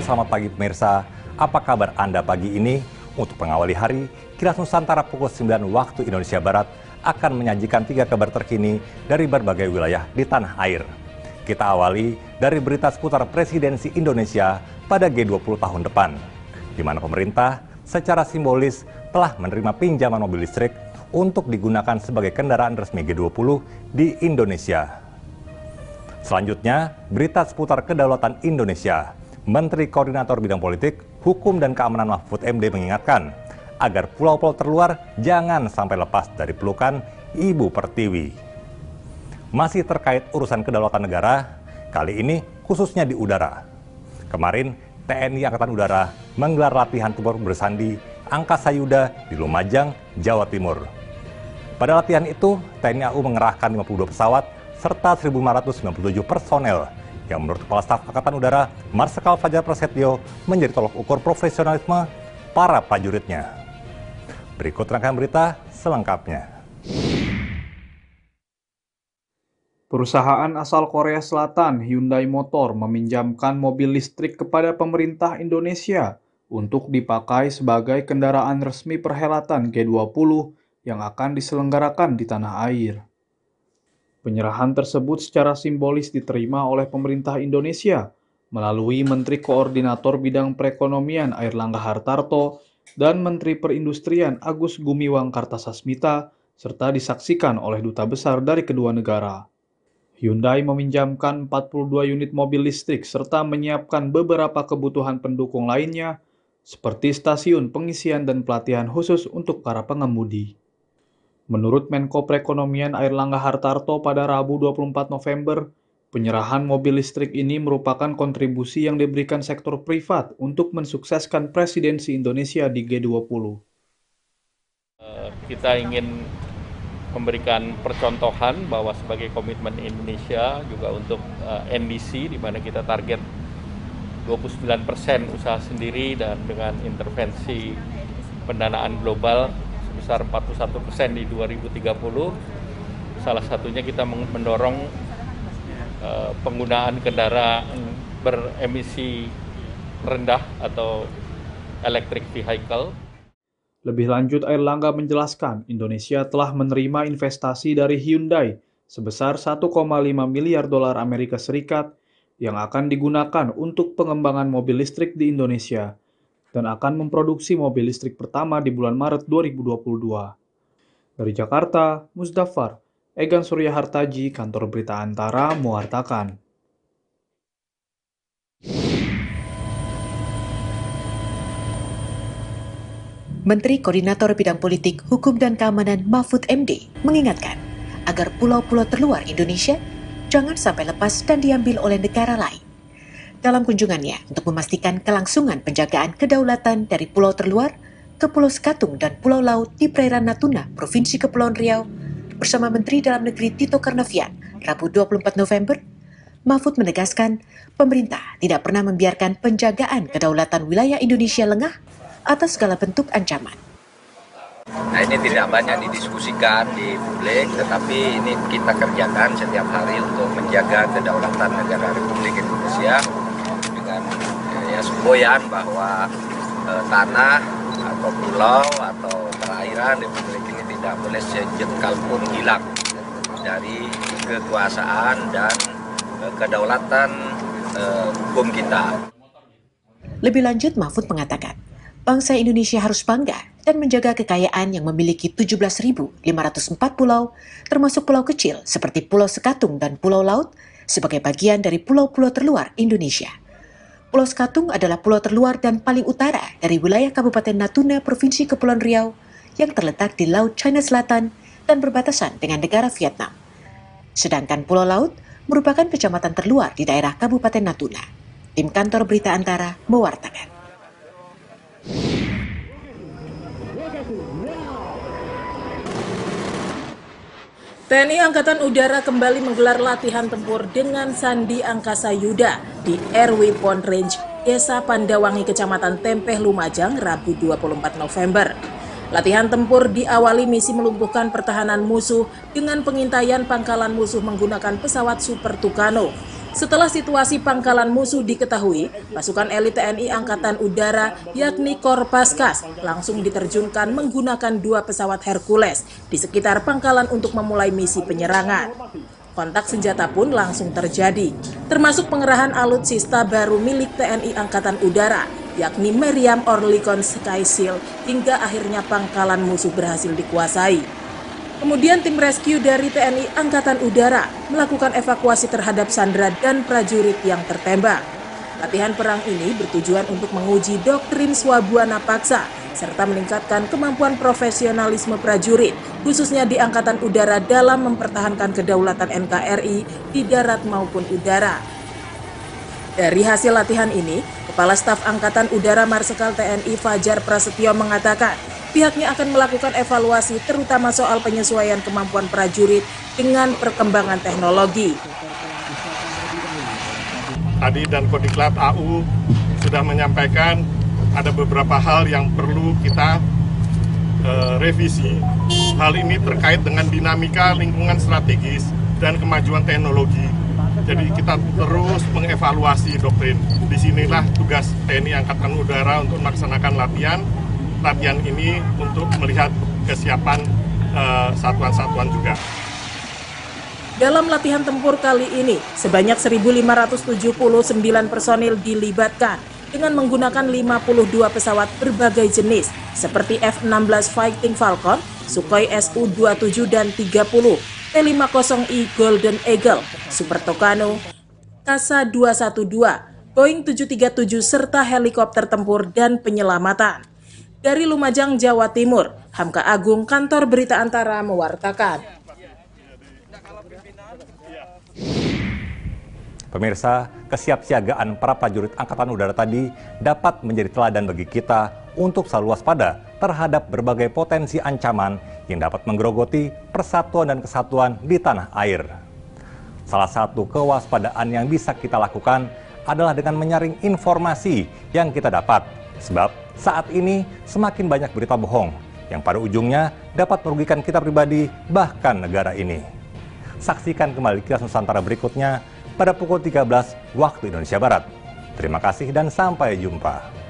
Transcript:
Halo selamat pagi pemirsa, apa kabar Anda pagi ini? Untuk mengawali hari, Kilas Nusantara pukul 9 waktu Indonesia Barat akan menyajikan 3 kabar terkini dari berbagai wilayah di tanah air. Kita awali dari berita seputar presidensi Indonesia pada G20 tahun depan, di mana pemerintah secara simbolis telah menerima pinjaman mobil listrik untuk digunakan sebagai kendaraan resmi G20 di Indonesia. Selanjutnya, berita seputar kedaulatan Indonesia. Menteri Koordinator Bidang Politik, Hukum dan Keamanan Mahfud MD mengingatkan agar pulau-pulau terluar jangan sampai lepas dari pelukan Ibu Pertiwi. Masih terkait urusan kedaulatan negara, kali ini khususnya di udara. Kemarin, TNI Angkatan Udara menggelar latihan tempur bersandi Angkasa Yuda di Lumajang, Jawa Timur. Pada latihan itu, TNI AU mengerahkan 52 pesawat serta 1.597 personel yang menurut Kepala Staf Angkatan Udara, Marsikal Fajar Prasetyo, menjadi tolok ukur profesionalisme para prajuritnya. Berikut rangkaian berita selengkapnya. Perusahaan asal Korea Selatan Hyundai Motor meminjamkan mobil listrik kepada pemerintah Indonesia untuk dipakai sebagai kendaraan resmi perhelatan G20 yang akan diselenggarakan di tanah air. Penyerahan tersebut secara simbolis diterima oleh pemerintah Indonesia melalui Menteri Koordinator Bidang Perekonomian Airlangga Hartarto dan Menteri Perindustrian Agus Gumiwang Kartasasmita serta disaksikan oleh duta besar dari kedua negara. Hyundai meminjamkan 42 unit mobil listrik serta menyiapkan beberapa kebutuhan pendukung lainnya seperti stasiun pengisian dan pelatihan khusus untuk para pengemudi. Menurut Menko Perekonomian Airlangga Hartarto pada Rabu 24 November, penyerahan mobil listrik ini merupakan kontribusi yang diberikan sektor privat untuk mensukseskan presidensi Indonesia di G20. Kita ingin memberikan percontohan bahwa sebagai komitmen Indonesia juga untuk NDC, di mana kita target 29% usaha sendiri dan dengan intervensi pendanaan global sebesar 41% di 2030. Salah satunya kita mendorong penggunaan kendaraan beremisi rendah atau electric vehicle. Lebih lanjut, Airlangga menjelaskan Indonesia telah menerima investasi dari Hyundai sebesar 1,5 miliar dolar Amerika Serikat yang akan digunakan untuk pengembangan mobil listrik di Indonesia dan akan memproduksi mobil listrik pertama di bulan Maret 2022. Dari Jakarta, Muzdafar, Egan Surya Hartaji, Kantor Berita Antara, mewartakan. Menteri Koordinator Bidang Politik, Hukum dan Keamanan Mahfud MD mengingatkan agar pulau-pulau terluar Indonesia jangan sampai lepas dan diambil oleh negara lain. Dalam kunjungannya untuk memastikan kelangsungan penjagaan kedaulatan dari pulau terluar ke Pulau Sekatung dan Pulau Laut di perairan Natuna, Provinsi Kepulauan Riau, bersama Menteri Dalam Negeri Tito Karnavian, Rabu 24 November, Mahfud menegaskan pemerintah tidak pernah membiarkan penjagaan kedaulatan wilayah Indonesia lengah atas segala bentuk ancaman. Nah, ini tidak banyak didiskusikan di publik, tetapi ini kita kerjakan setiap hari untuk menjaga kedaulatan negara Republik Indonesia dengan semboyan bahwa tanah atau pulau atau perairan Republik ini tidak boleh sejengkal pun hilang dari kekuasaan dan kedaulatan hukum kita. Lebih lanjut, Mahfud mengatakan, bangsa Indonesia harus bangga dan menjaga kekayaan yang memiliki 17.504 pulau, termasuk pulau kecil seperti Pulau Sekatung dan Pulau Laut, sebagai bagian dari pulau-pulau terluar Indonesia. Pulau Sekatung adalah pulau terluar dan paling utara dari wilayah Kabupaten Natuna, Provinsi Kepulauan Riau, yang terletak di Laut China Selatan dan berbatasan dengan negara Vietnam. Sedangkan Pulau Laut merupakan kecamatan terluar di daerah Kabupaten Natuna. Tim Kantor Berita Antara mewartakan. TNI Angkatan Udara kembali menggelar latihan tempur dengan Sandi Angkasa Yuda di RW Pond Range, Desa Pandawangi, Kecamatan Tempeh, Lumajang, Rabu 24 November. Latihan tempur diawali misi melumpuhkan pertahanan musuh dengan pengintaian pangkalan musuh menggunakan pesawat Super Tucano. Setelah situasi pangkalan musuh diketahui, pasukan elit TNI Angkatan Udara yakni Korpaskas langsung diterjunkan menggunakan 2 pesawat Hercules di sekitar pangkalan untuk memulai misi penyerangan. Kontak senjata pun langsung terjadi, termasuk pengerahan alutsista baru milik TNI Angkatan Udara, yakni Meriam Oerlikon Sky Shield, hingga akhirnya pangkalan musuh berhasil dikuasai. Kemudian tim rescue dari TNI Angkatan Udara melakukan evakuasi terhadap sandera dan prajurit yang tertembak. Latihan perang ini bertujuan untuk menguji doktrin Swabuana Paksa, serta meningkatkan kemampuan profesionalisme prajurit, khususnya di Angkatan Udara dalam mempertahankan kedaulatan NKRI di darat maupun udara. Dari hasil latihan ini, Kepala Staf Angkatan Udara Marsikal TNI Fajar Prasetyo mengatakan, pihaknya akan melakukan evaluasi terutama soal penyesuaian kemampuan prajurit dengan perkembangan teknologi. Tadi dan Kodiklat AU sudah menyampaikan ada beberapa hal yang perlu kita revisi. Hal ini terkait dengan dinamika lingkungan strategis dan kemajuan teknologi. Jadi kita terus mengevaluasi doktrin. Disinilah tugas TNI Angkatan Udara untuk melaksanakan latihan ini untuk melihat kesiapan satuan-satuan juga. Dalam latihan tempur kali ini, sebanyak 1.579 personil dilibatkan dengan menggunakan 52 pesawat berbagai jenis seperti F-16 Fighting Falcon, Sukhoi Su-27 dan 30, T-50I Golden Eagle, Super Tucano, Kasa-212, Boeing 737 serta helikopter tempur dan penyelamatan. Dari Lumajang, Jawa Timur, Hamka Agung, Kantor Berita Antara mewartakan. Pemirsa, kesiapsiagaan para prajurit Angkatan Udara tadi dapat menjadi teladan bagi kita untuk selalu waspada terhadap berbagai potensi ancaman yang dapat menggerogoti persatuan dan kesatuan di tanah air. Salah satu kewaspadaan yang bisa kita lakukan adalah dengan menyaring informasi yang kita dapat. Sebab saat ini semakin banyak berita bohong yang pada ujungnya dapat merugikan kita pribadi bahkan negara ini. Saksikan kembali Kilas Nusantara berikutnya pada pukul 13 waktu Indonesia Barat. Terima kasih dan sampai jumpa.